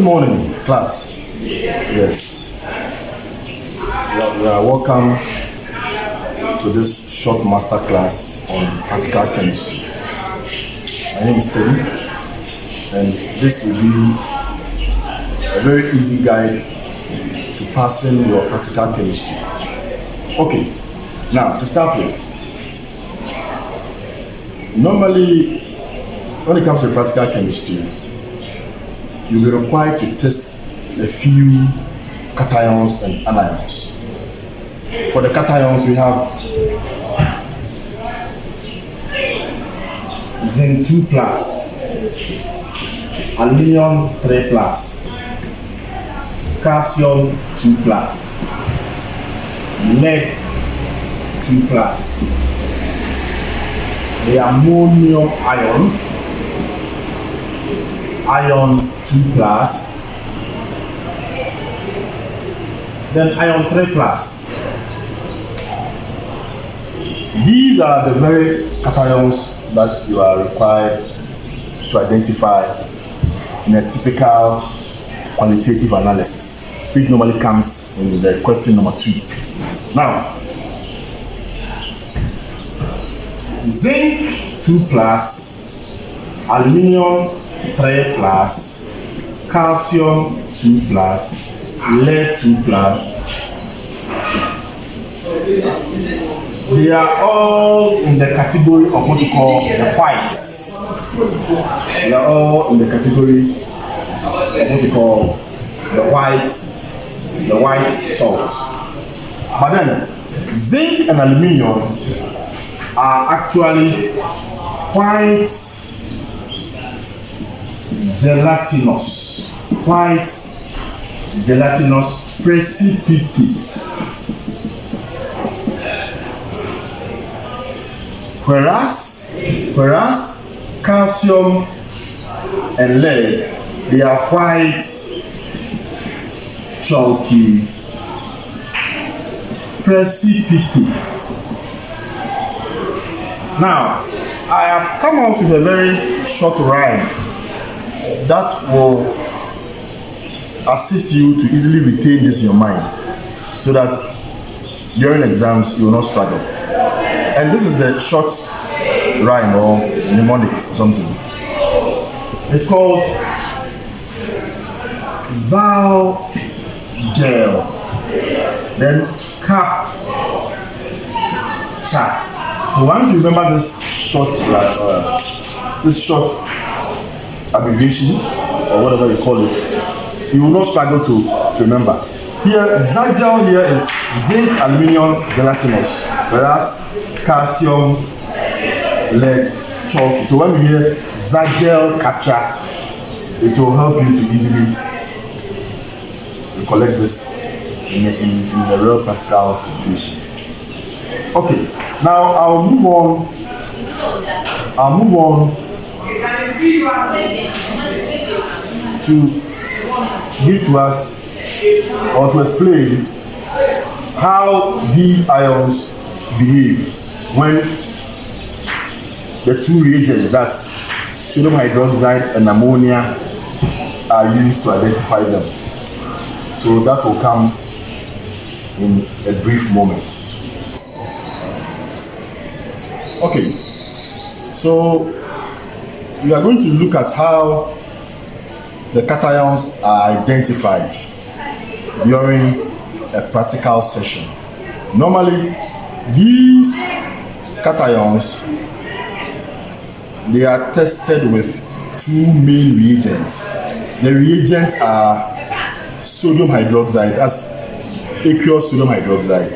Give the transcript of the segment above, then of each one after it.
morning, class. Yes. You are welcome to this short master class on practical chemistry. My name is Teddy, and this will be a very easy guide to passing your practical chemistry. Okay, now to start with, normally when it comes to practical chemistry, you'll be required to test a few cations and anions. For the cations, we have zinc 2 plus, aluminium 3 plus, calcium 2 plus, lead 2 plus, the ammonium ion 2 plus, then ion 3 plus. These are the very cations that you are required to identify in a typical qualitative analysis, which normally comes in the question number 2. Now, zinc 2 plus, aluminium 3 plus, calcium 2 plus, lead 2 plus. They are all in the category of what we call the whites. They are all in the category of what we call the white salt. But then, zinc and aluminium are actually quite gelatinous precipitate. Whereas calcium and lead, they are quite chalky precipitates. Now, I have come out with a very short rhyme that will assist you to easily retain this in your mind so that during exams you will not struggle. And this is the short rhyme or mnemonics or something. It's called Zal Gel, then Cap Cha. So once you remember this short abbreviation or whatever you call it, you will not struggle to remember. Here, Zagel here is zinc, aluminium, gelatinous, whereas calcium, lead, chalky. So when you hear Zagel Kacha, it will help you to easily recollect this in the real practical situation. Okay, now I'll move on to give to us or to explain how these ions behave when the two reagents, that's sodium hydroxide and ammonia, are used to identify them. So that will come in a brief moment. Okay, so we are going to look at how the cations are identified during a practical session. Normally, these cations, they are tested with two main reagents. The reagents are sodium hydroxide, that's aqueous sodium hydroxide,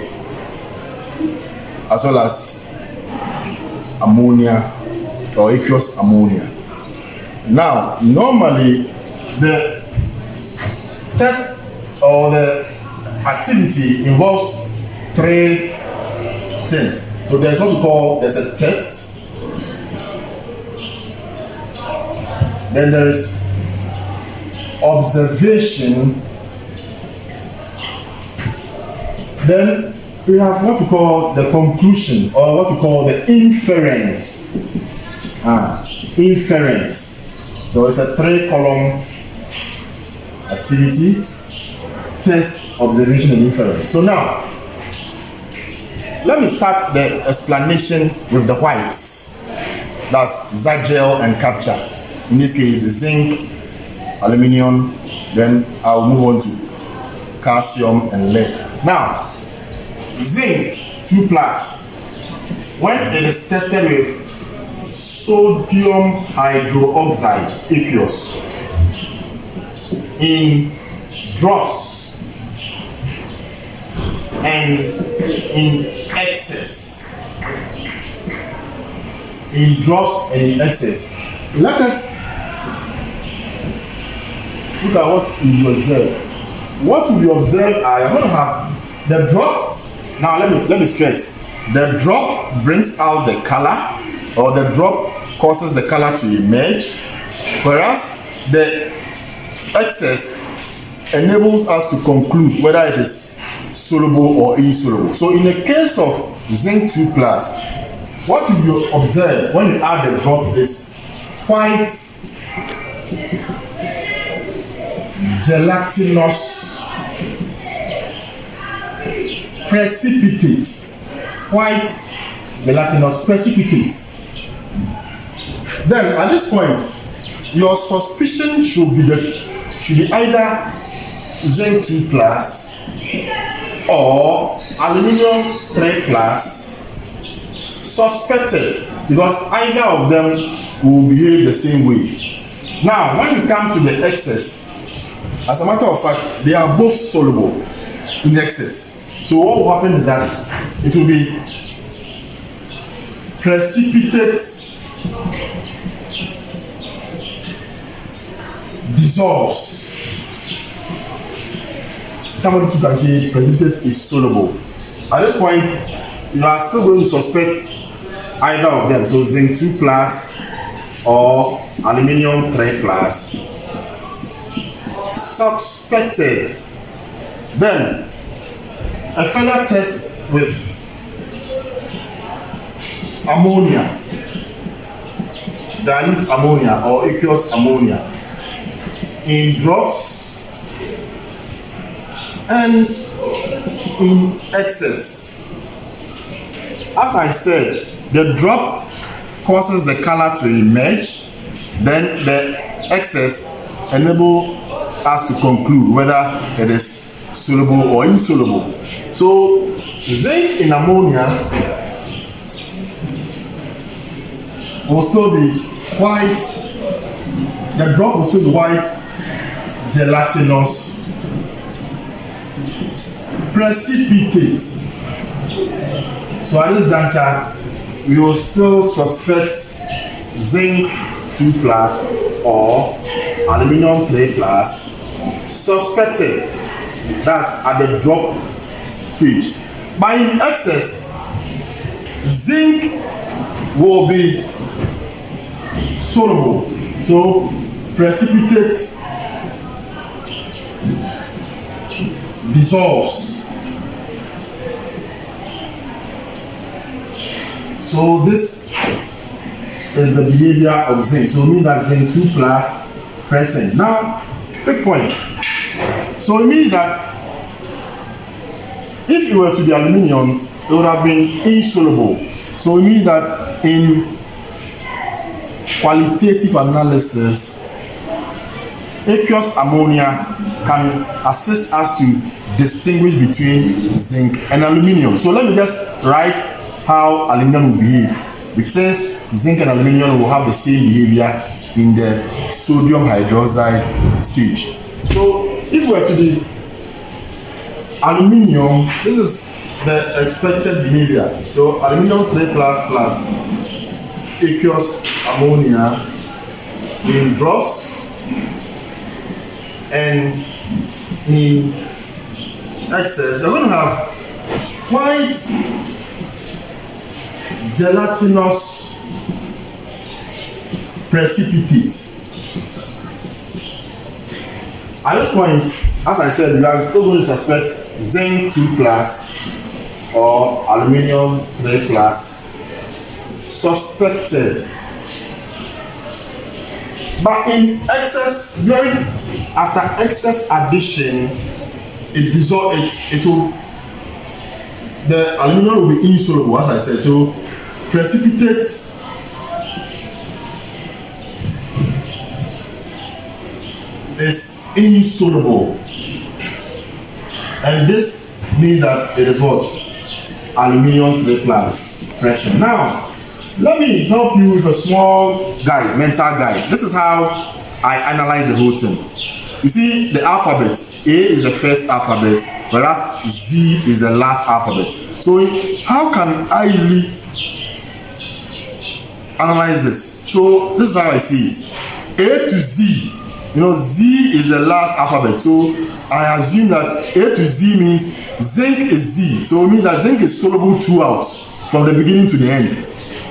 as well as ammonia or aqueous ammonia. Now, normally the test or the activity involves three things. So there's what we call, there's a test, then there is observation, then we have what we call the conclusion or what we call the inference. Inference. So it's a 3-column activity, test, observation, and inference. So now, let me start the explanation with the whites. That's Zagel and capture. In this case, zinc, aluminium, then I'll move on to calcium and lead. Now, zinc 2+, when it is tested with sodium hydroxide aqueous in drops and in excess, let us look at what we observe. What we observe, I am going to have the drop. Now let me stress, the drop brings out the color, or the drop causes the color to emerge, whereas the excess enables us to conclude whether it is soluble or insoluble. So in the case of zinc 2+, what you observe when you add the drop is quite gelatinous precipitates. Then at this point, your suspicion should be either zinc 2+ or aluminium 3+ suspected, because either of them will behave the same way. Now, when you come to the excess, as a matter of fact, they are both soluble in excess. So what will happen is that it will be precipitate dissolves. Somebody too can say precipitate is soluble. At this point, you are still going to suspect either of them. So zinc 2+ or aluminium 3+. Suspected. Then a further test with ammonia, dilute ammonia or aqueous ammonia in drops and in excess. As I said, the drop causes the color to emerge, then the excess enable us to conclude whether it is soluble or insoluble. So zinc in ammonia will still be white, the drop will still be white, gelatinous, precipitate. So at this juncture, we will still suspect zinc 2+ or aluminium 3+, suspected. That's at the drop stage. But in excess, zinc will be soluble, so precipitate dissolves. So this is the behavior of zinc. So it means that zinc 2+ present. Now, quick point. So it means that if it were to be aluminium, it would have been insoluble. So it means that in qualitative analysis, aqueous ammonia can assist us to distinguish between zinc and aluminium. So let me just write how aluminium will behave. Because zinc and aluminium will have the same behavior in the sodium hydroxide stage. So if we were to be aluminium, this is the expected behavior. So aluminium 3+ plus aqueous ammonia in drops and in excess, you're going to have quite gelatinous precipitates. At this point, as I said, we are still going to suspect zinc 2+ or aluminium 3+, suspected. But in excess, during after excess addition, it dissolves. The aluminum will be insoluble, as I said. So precipitate is insoluble, and this means that it is what? Aluminium 3 plus present. Now, let me help you with a small guide, mental guide. This is how I analyze the whole thing. You see, the alphabet, A is the first alphabet, whereas Z is the last alphabet. So how can I easily analyze this? So this is how I see it. A to Z, Z is the last alphabet. So I assume that A to Z means zinc is Z. So it means that zinc is soluble throughout, from the beginning to the end.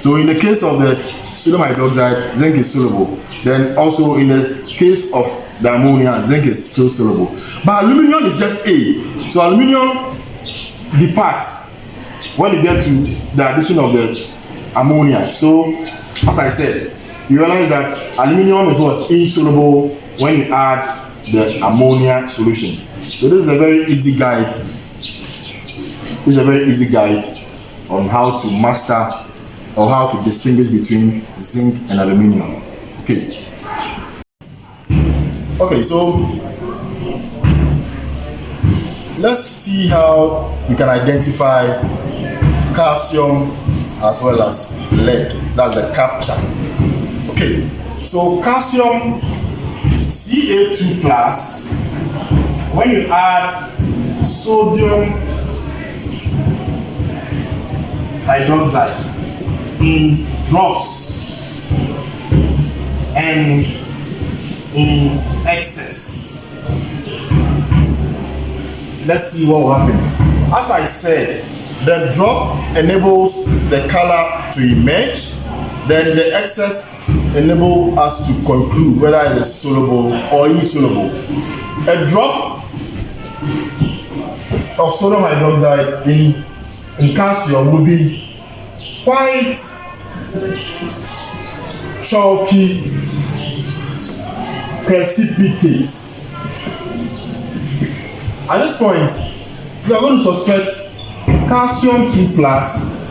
So in the case of the sodium hydroxide, zinc is soluble. Then also in the case of the ammonia, zinc is still soluble. But aluminum is just A. So aluminum departs when you get to the addition of the ammonia. So as I said, you realize that aluminum is what? Insoluble when you add the ammonia solution. So this is a very easy guide. This is a very easy guide on how to master or how to distinguish between zinc and aluminum. Okay, so let's see how you can identify calcium as well as lead. That's the capture. Okay, so calcium Ca2 plus, when you add sodium hydroxide in drops and in excess, let's see what will happen. As I said, the drop enables the color to emerge, then the excess enables us to conclude whether it is soluble or insoluble. A drop of sodium hydroxide in calcium will be quite chalky precipitate. At this point, we are going to suspect calcium 2 plus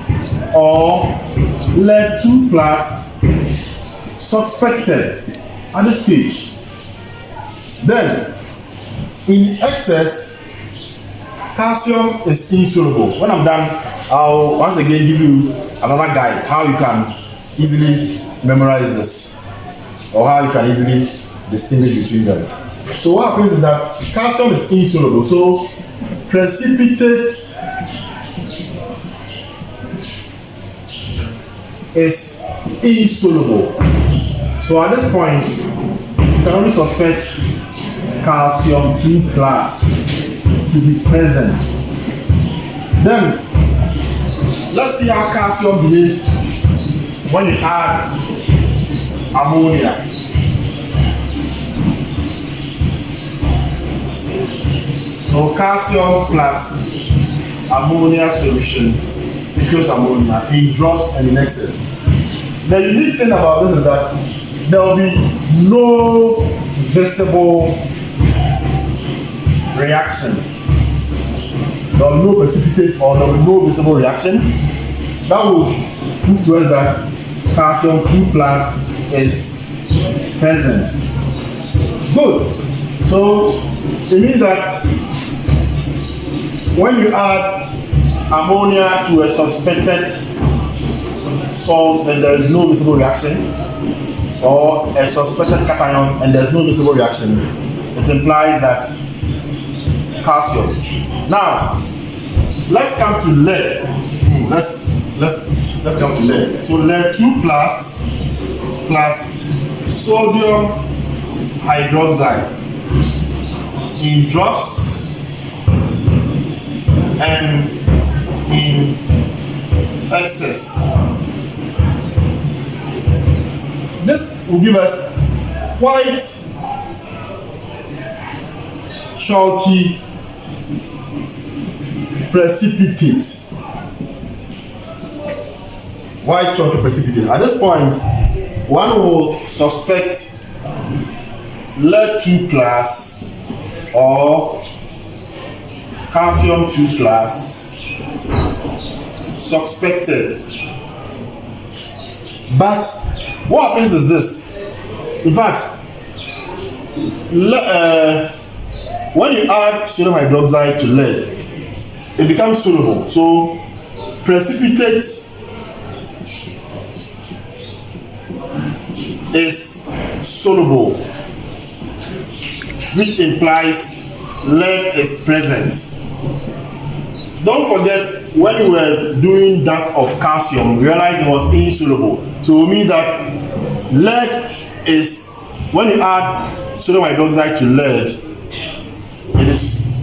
or lead 2 plus suspected at this stage. Then, in excess, calcium is insoluble. When I'm done, I'll once again give you another guide how you can easily memorize this or how you can easily distinguish between them. So what happens is that calcium is insoluble. So precipitate is insoluble. So at this point, you can only suspect calcium 2 plus to be present. Then let's see how calcium behaves when you add ammonia. So calcium plus ammonia solution equals ammonia in drops and in excess. The unique thing about this is that there will be no visible reaction. There will be no precipitate or there will be no visible reaction. That will prove to us that calcium 2 plus is present. Good. So it means that when you add ammonia to a suspected salt and there is no visible reaction, or a suspected cation and there is no visible reaction, it implies that calcium. Now let's come to lead. Let's come to lead. So lead 2 plus sodium hydroxide in drops and in excess. This will give us quite chalky precipitate. White chalky precipitate. At this point, one will suspect lead 2 plus or calcium 2 plus suspected. But what happens is this. In fact, when you add sodium hydroxide to lead, it becomes soluble. So precipitate is soluble, which implies lead is present. Don't forget, when we were doing that of calcium, we realized it was insoluble. So it means that lead is, when you add sodium hydroxide to lead,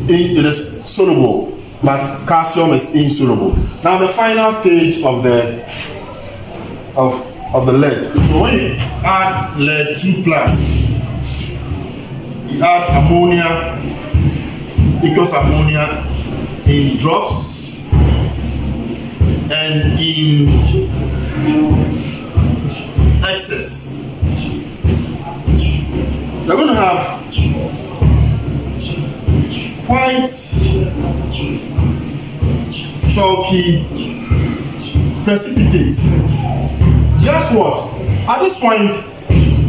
it is soluble, but calcium is insoluble. Now the final stage of the lead. So when you add lead 2 plus, you add ammonia, equals ammonia in drops and in excess. We're going to have quite chalky precipitate. Guess what? At this point,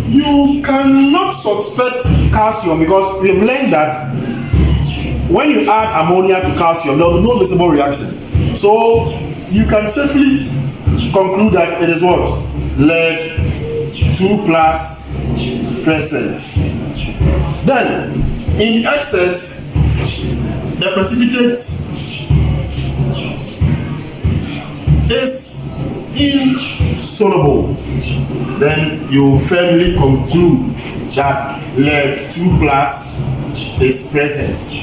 you cannot suspect calcium because we've learned that when you add ammonia to calcium, there will be no visible reaction. So you can safely conclude that it is what? Lead 2 plus present. Then, in excess, the precipitate is insoluble. Then you firmly conclude that lead 2 plus is present.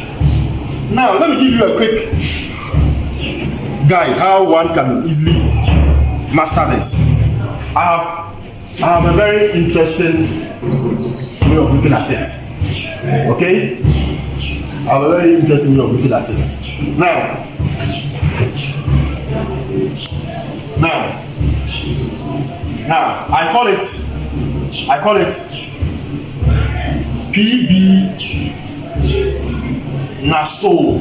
Now, let me give you a quick guide how one can easily master this. I have a very interesting way of looking at it. Okay? I have a very interesting way of looking at it. Now, I call it PB NaSO,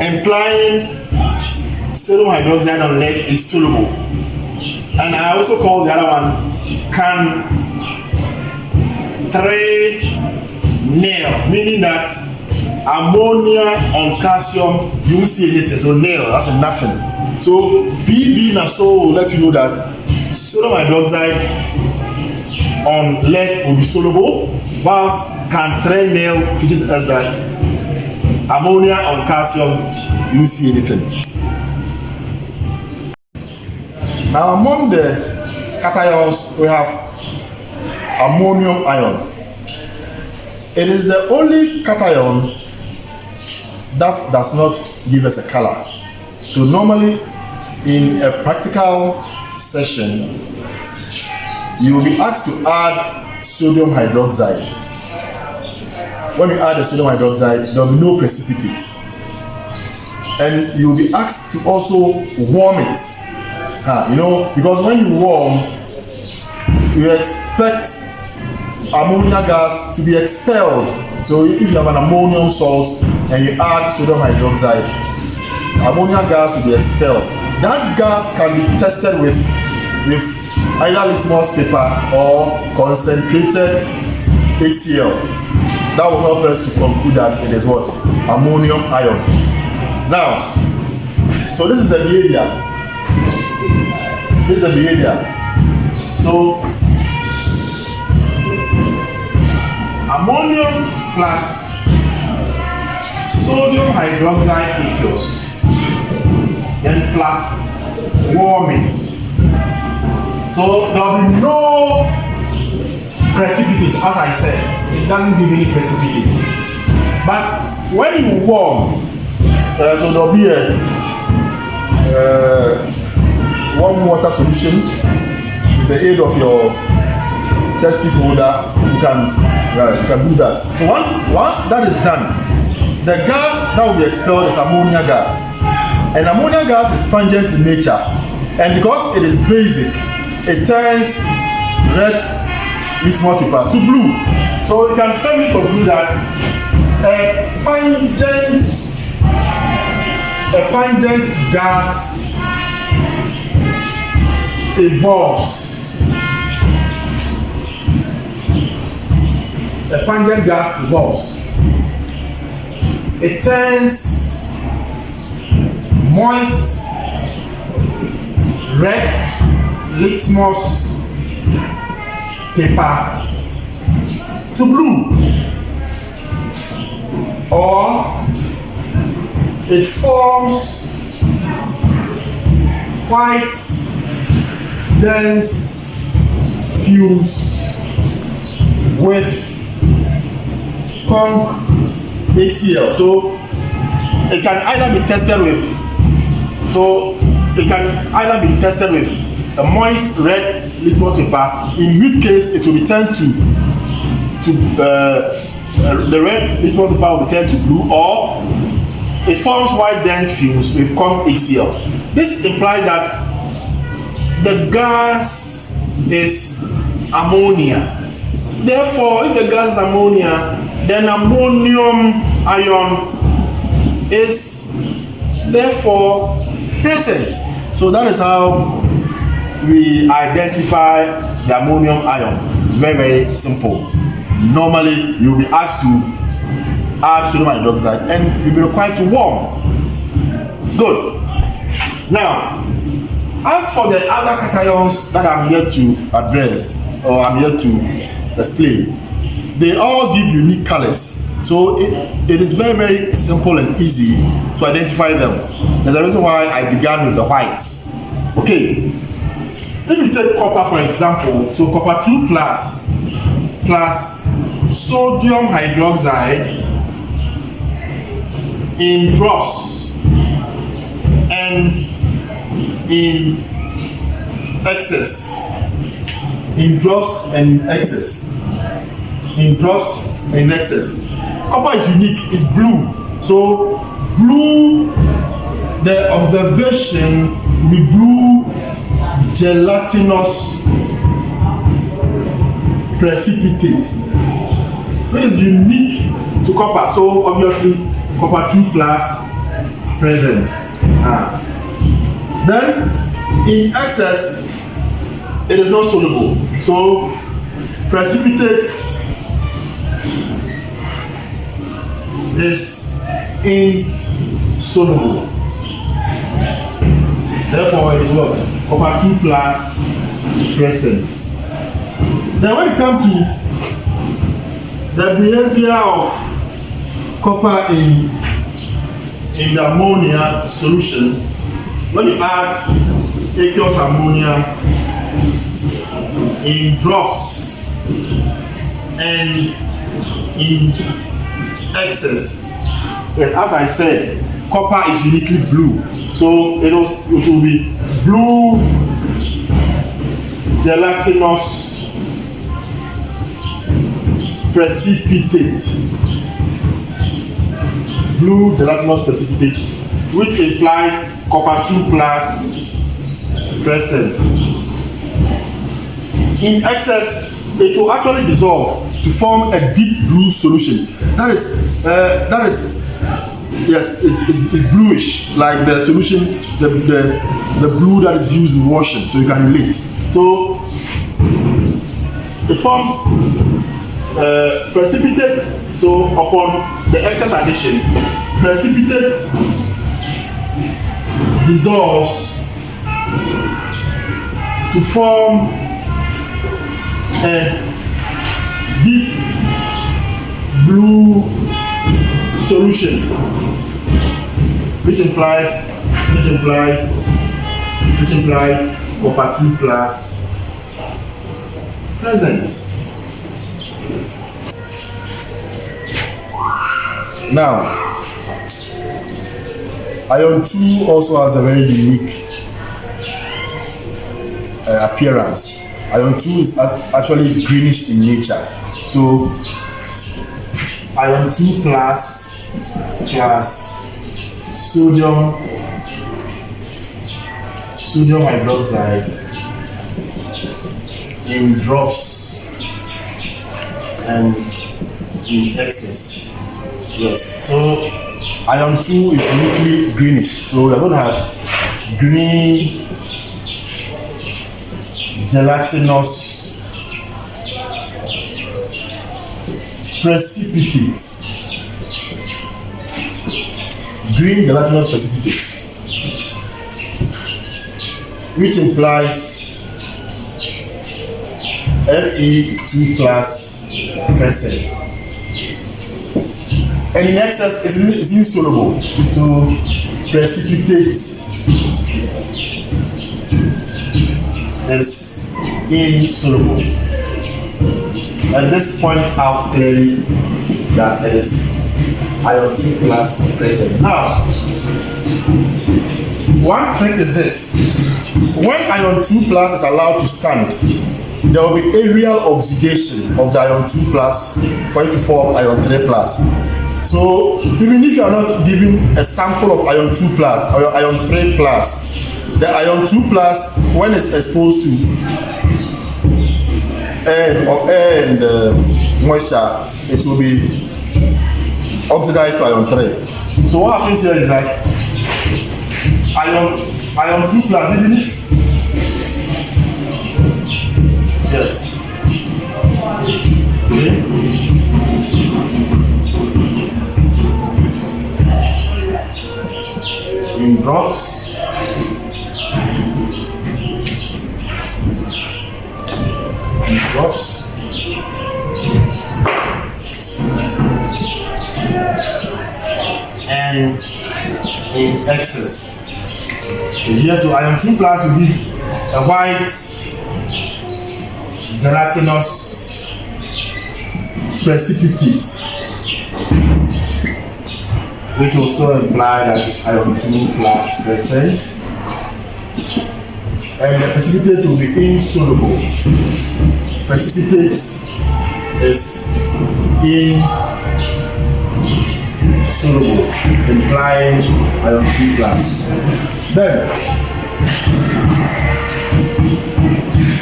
implying sodium hydroxide on lead is soluble. And I also call the other one can 3 nail, meaning that ammonia on calcium, you won't see anything, so nail, that's nothing. So PB NaSO will let you know that sodium hydroxide on lead will be soluble, whilst can 3 nail teaches us that ammonia on calcium, you won't see anything. Now among the cations, we have ammonium ion. It is the only cation that does not give us a color. So normally in a practical session, you will be asked to add sodium hydroxide. When you add the sodium hydroxide, there will be no precipitate. And you will be asked to also warm it. Because when you warm, you expect ammonia gas to be expelled. So if you have an ammonium salt and you add sodium hydroxide, ammonia gas will be expelled. That gas can be tested with either litmus paper or concentrated HCl. That will help us to conclude that it is what? Ammonium ion. Now, so this is the behavior. So ammonium plus sodium hydroxide equals, then plus warming. So there will be no precipitate, as I said. It doesn't give any precipitate. But when you warm, so there will be a warm water solution. With the aid of your testing holder, you can do that. So once that is done, the gas that will be expelled is ammonia gas. And ammonia gas is pungent in nature. And because it is basic, it turns red litmus paper to blue. So you can firmly conclude that a pungent gas evolves. A pungent gas evolves. It turns moist red litmus paper to blue, or it forms white dense fumes with conch HCl. So it can either be tested with a moist red litmus paper, in which case it will be turned to the red litmus paper will be turned to blue, or it forms white dense fumes with conch HCl. This implies that the gas is ammonia. Therefore, if the gas is ammonia, then ammonium ion is therefore present. So that is how we identify the ammonium ion. Very, very simple. Normally, you'll be asked to add sodium hydroxide and you'll be required to warm. Good. Now, as for the other cations that I'm here to address, or I'm here to explain, they all give unique colors. So it is very, very simple and easy to identify them. There's a reason why I began with the whites. Okay. If you take copper for example, so copper 2 plus sodium hydroxide in drops and in excess. Copper is unique, it's blue. So blue, the observation will be blue gelatinous precipitate. This is unique to copper. So obviously copper 2 plus present. Then in excess, it is not soluble. So precipitate is insoluble. Therefore, it is what? Copper 2 plus present. Then when it comes to the behavior of copper in the ammonia solution, when you add aqueous ammonia in drops and in excess, and as I said, copper is uniquely blue. So it will be blue gelatinous precipitate. Blue gelatinous precipitate, which implies copper 2 plus present. In excess, it will actually dissolve to form a deep blue solution. That is yes, it's bluish, like the solution, the blue that is used in washing, so you can relate. So it forms precipitate. So upon the excess addition, precipitate dissolves to form a deep blue solution, which implies copper 2 plus present. Now, iron 2 also has a very unique appearance. Iron 2 is actually greenish in nature. So iron 2 plus sodium hydroxide in drops and in excess. Yes, so iron 2 is uniquely greenish. So we're going to have green gelatinous precipitate. Green gelatinous precipitate, which implies Fe2 plus present. And in excess is insoluble to precipitate is insoluble. And this points out clearly that it is iron 2 plus present. Now, one trick is this: when iron 2 plus is allowed to stand, there will be aerial oxidation of the iron 2 plus for it to form iron 3 plus. So even if you are not given a sample of iron 2 plus or iron 3 plus, the iron 2 plus, when it's exposed to air and moisture, it will be oxidized to iron 3. So what happens here is that iron 2 plus, even if yes, okay, in drops, and in excess. Here to iron 2 plus will give a white gelatinous precipitate, which will still imply that it's iron 2 plus present, and the precipitate will be insoluble. Precipitate is insoluble, implying iron 2 plus. Then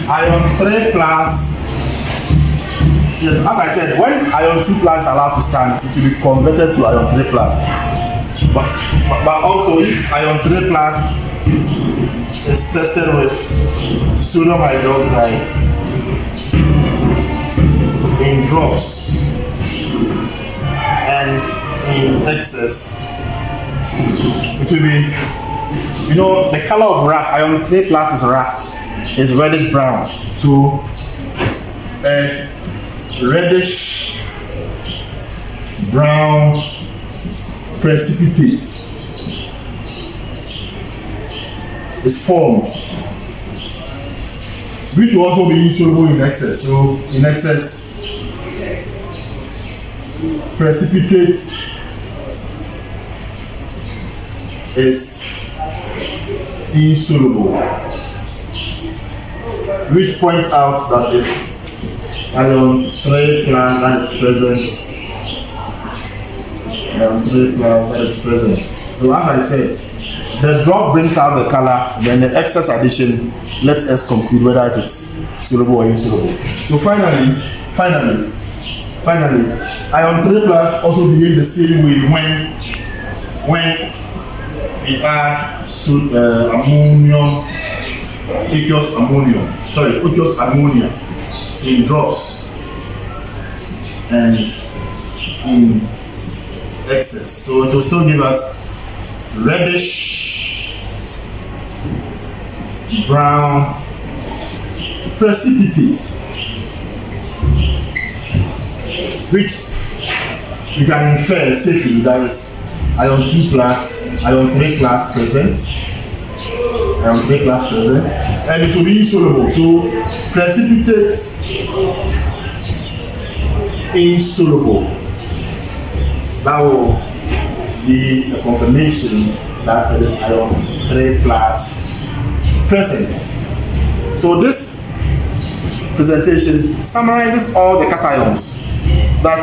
iron 3 plus, yes, as I said, when iron 2 plus is allowed to stand, it will be converted to iron 3 plus. But also, if iron 3 plus is tested with sodium hydroxide in drops and in excess, it will be, you know, the color of rust. Iron 3 plus is rust, is reddish brown to a reddish brown precipitate is formed, which will also be insoluble in excess. So in excess, precipitate is insoluble, which points out that is iron 3 plus that is present. Iron 3 plus that is present. So as I said, the drop brings out the color, then the excess addition lets us conclude whether it is soluble or insoluble. So finally, iron 3 plus also behaves the same way when we add aqueous ammonia in drops and in excess. So it will still give us reddish brown precipitate, which we can infer safely that is iron 2 plus, iron 3 plus present, and it will be insoluble. So precipitate insoluble. That will be a confirmation that it is iron 3 plus present. So this presentation summarizes all the cations that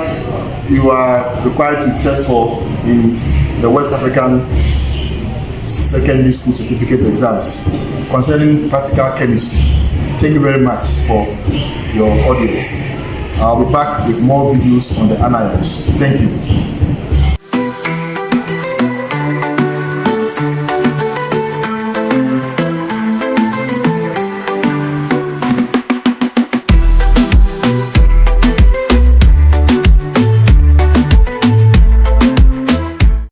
you are required to test for in the West African secondary school certificate exams concerning practical chemistry. Thank you very much for your audience. I'll be back with more videos on the anions. Thank you.